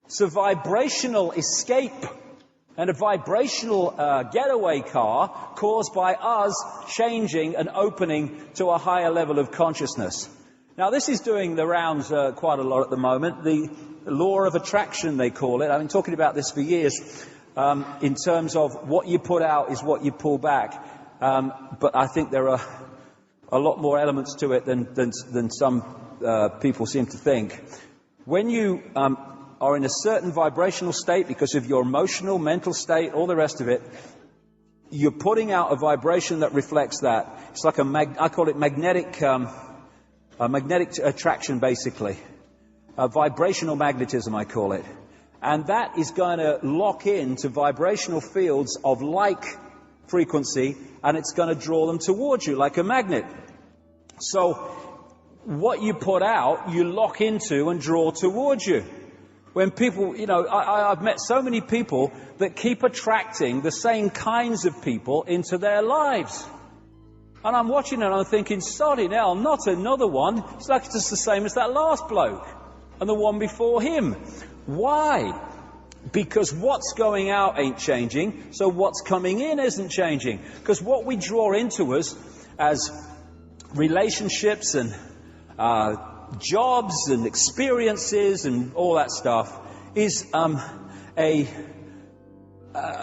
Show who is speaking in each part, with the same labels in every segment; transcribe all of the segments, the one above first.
Speaker 1: It's a vibrational escape and a vibrational getaway car caused by us changing and opening to a higher level of consciousness. Now, this is doing the rounds quite a lot at the moment. The law of attraction, they call it. I've been talking about this for years in terms of what you put out is what you pull back. But I think there are a lot more elements to it than some people seem to think. When you are in a certain vibrational state because of your emotional, mental state, all the rest of it, you're putting out a vibration that reflects that. It's like I call it magnetic attraction, basically. Vibrational magnetism, I call it. And that is going to lock into vibrational fields of like frequency, and it's going to draw them towards you like a magnet. So what you put out, you lock into and draw towards you. When people, I've met so many people that keep attracting the same kinds of people into their lives. And I'm watching it and I'm thinking, sorry now, not another one. It's like it's just the same as that last bloke and the one before him. Why? Because what's going out ain't changing, so what's coming in isn't changing. Because what we draw into us as relationships and jobs and experiences and all that stuff is a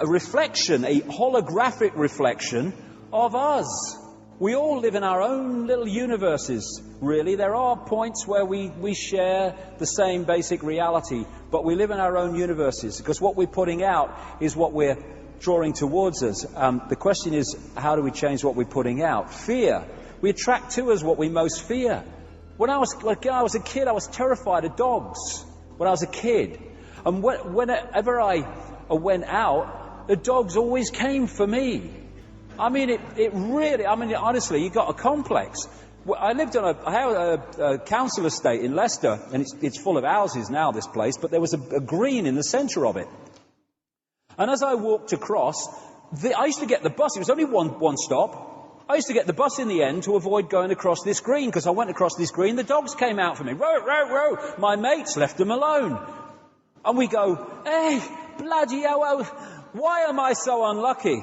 Speaker 1: reflection, a holographic reflection of us. We all live in our own little universes, really. There are points where we share the same basic reality, but we live in our own universes, because what we're putting out is what we're drawing towards us. The question is, how do we change what we're putting out? Fear. We attract to us what we most fear. When I was a kid, I was terrified of dogs. When I was a kid. And whenever I went out, the dogs always came for me. I mean, honestly, you got a complex. I lived on a council estate in Leicester, and it's full of houses now, this place, but there was a green in the centre of it. And as I walked across, I used to get the bus. It was only one stop. I used to get the bus in the end to avoid going across this green, because I went across this green, the dogs came out for me. Row, row, row. My mates left them alone. And we go, hey, bloody hell, why am I so unlucky?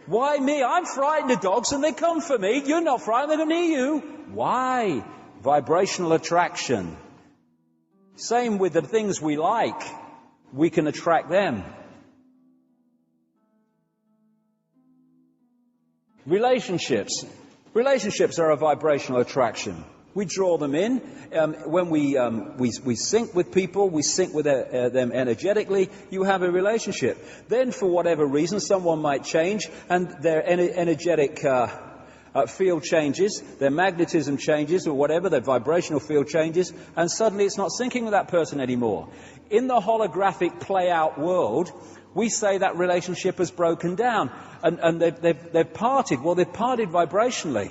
Speaker 1: Why me? I'm frightened of dogs and they come for me. You're not frightened, they're near you. Why? Vibrational attraction. Same with the things we like. We can attract them. Relationships. Relationships are a vibrational attraction. We draw them in. When we sync with people, we sync with them energetically, you have a relationship. Then, for whatever reason, someone might change, and their energetic field changes, their magnetism changes, or whatever, their vibrational field changes, and suddenly it's not syncing with that person anymore. In the holographic play-out world, we say that relationship has broken down, and they've parted. Well, they've parted vibrationally.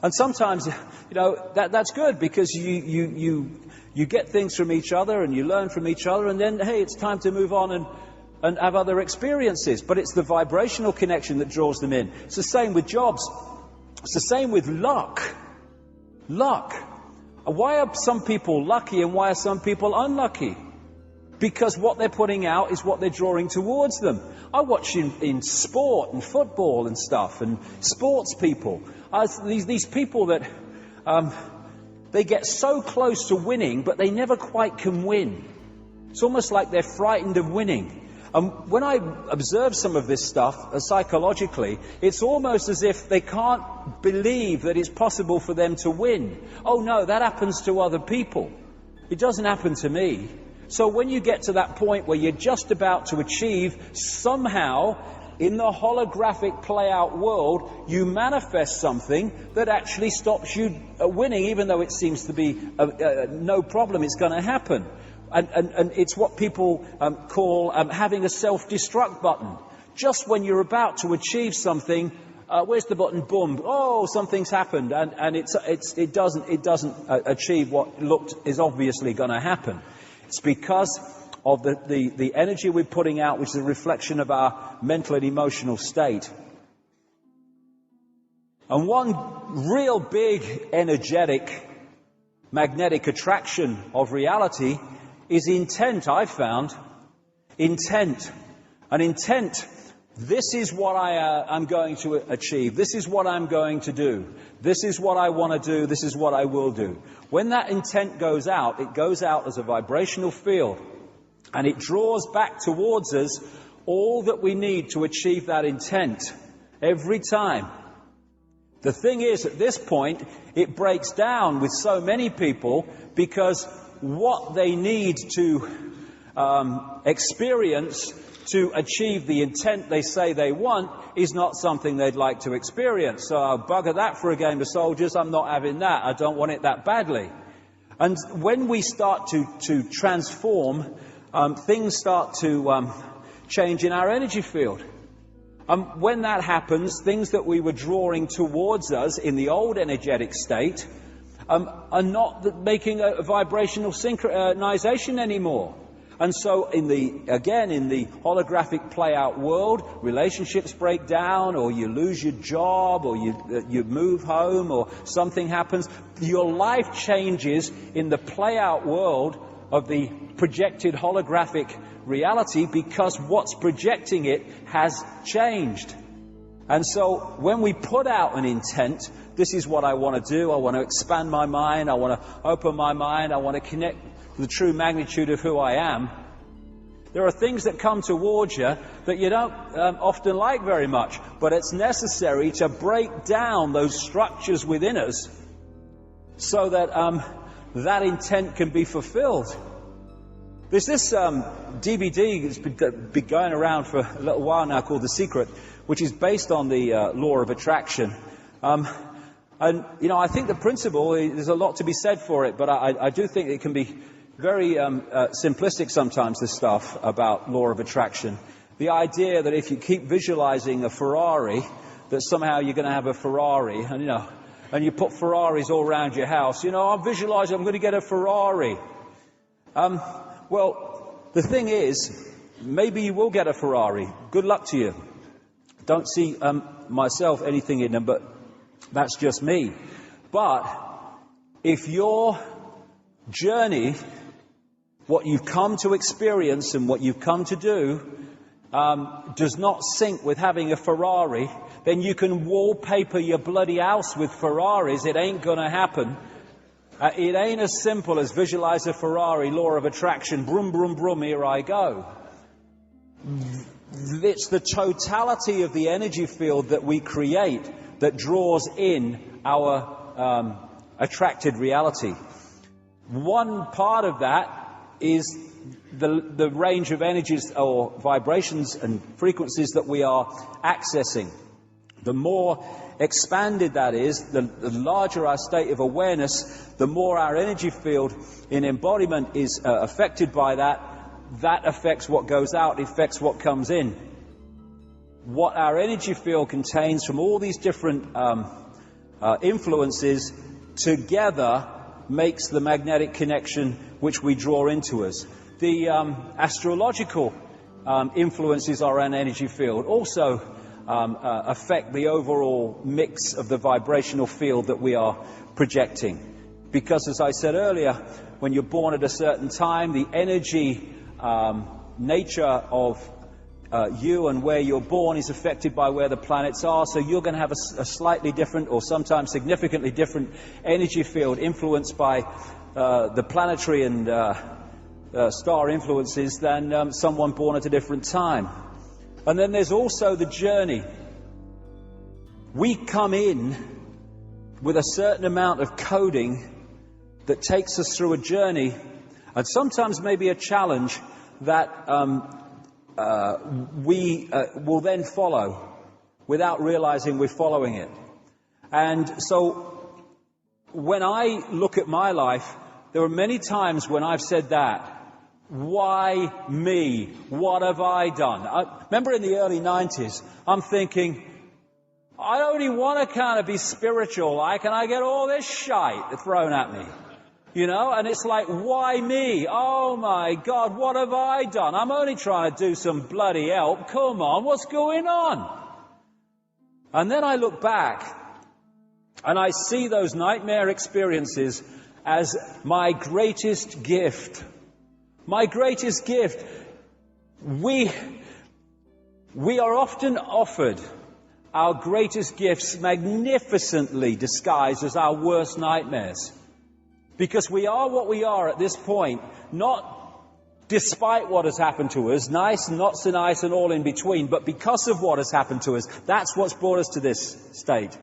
Speaker 1: And sometimes, that's good, because you get things from each other and you learn from each other, and then, hey, it's time to move on and have other experiences. But it's the vibrational connection that draws them in. It's the same with jobs. It's the same with luck. Luck. Why are some people lucky and why are some people unlucky? Because what they're putting out is what they're drawing towards them. I watch in sport and football and stuff, and sports people. These people that they get so close to winning, but they never quite can win. It's almost like they're frightened of winning. And when I observe some of this stuff psychologically, it's almost as if they can't believe that it's possible for them to win. Oh no, that happens to other people. It doesn't happen to me. So when you get to that point where you're just about to achieve, somehow, in the holographic play-out world, you manifest something that actually stops you winning, even though it seems to be no problem, it's going to happen. And it's what people call having a self-destruct button. Just when you're about to achieve something, where's the button? Boom! Oh, something's happened, and it doesn't achieve what is obviously going to happen. It's because of the energy we're putting out, which is a reflection of our mental and emotional state. And one real big, energetic, magnetic attraction of reality is intent, I've found. Intent. An intent. This is what I'm going to achieve. This is what I'm going to do. This is what I want to do. This is what I will do. When that intent goes out, it goes out as a vibrational field. And it draws back towards us all that we need to achieve that intent. Every time. The thing is, at this point, it breaks down with so many people because what they need to experience to achieve the intent they say they want is not something they'd like to experience. So I'll bugger that for a game of soldiers. I'm not having that. I don't want it that badly. And when we start to transform, things start to change in our energy field. When that happens, things that we were drawing towards us in the old energetic state are not making a vibrational synchronization anymore. And so in the holographic play-out world, relationships break down, or you lose your job, or you move home, or something happens. Your life changes in the play-out world of the projected holographic reality because what's projecting it has changed. And so when we put out an intent, this is what I want to do, I want to expand my mind, I want to open my mind, I want to connect the true magnitude of who I am, there are things that come towards you that you don't often like very much, but it's necessary to break down those structures within us so that that intent can be fulfilled. There's this DVD that's been going around for a little while now called The Secret, which is based on the law of attraction. And, you know, I think the principle, there's a lot to be said for it, but I do think it can be very simplistic sometimes, this stuff about law of attraction. The idea that if you keep visualizing a Ferrari, that somehow you're going to have a Ferrari, and, you know, and you put Ferraris all around your house. You know, I'm visualizing I'm going to get a Ferrari. Well, the thing is, maybe you will get a Ferrari. Good luck to you. Don't see myself anything in them, but that's just me. But if your journey, what you've come to experience and what you've come to do, does not sync with having a Ferrari, then you can wallpaper your bloody house with Ferraris. It ain't going to happen. It ain't as simple as visualize a Ferrari, law of attraction, brum, brum, brum, here I go. It's the totality of the energy field that we create that draws in our attracted reality. One part of that is the range of energies or vibrations and frequencies that we are accessing. The more expanded that is, the larger our state of awareness, the more our energy field in embodiment is affected by that. That affects what goes out, it affects what comes in. What our energy field contains from all these different influences together makes the magnetic connection which we draw into us. The astrological influences on our energy field also affect the overall mix of the vibrational field that we are projecting. Because, as I said earlier, when you're born at a certain time, the energy nature of you and where you're born is affected by where the planets are. So you're going to have a slightly different, or sometimes significantly different, energy field influenced by the planetary and star influences than someone born at a different time. And then there's also the journey. We come in with a certain amount of coding that takes us through a journey, and sometimes maybe a challenge that we will then follow without realizing we're following it. And so when I look at my life, there are many times when I've said that. Why me? What have I done? I remember in the early 90s, I'm thinking, I only want to kind of be spiritual, like, and I get all this shite thrown at me. You know, and it's like, why me? Oh my God, what have I done? I'm only trying to do some bloody help. Come on, what's going on? And then I look back and I see those nightmare experiences as my greatest gift. My greatest gift. We are often offered our greatest gifts magnificently disguised as our worst nightmares. Because we are what we are at this point, not despite what has happened to us, nice and not so nice and all in between, but because of what has happened to us. That's what's brought us to this state.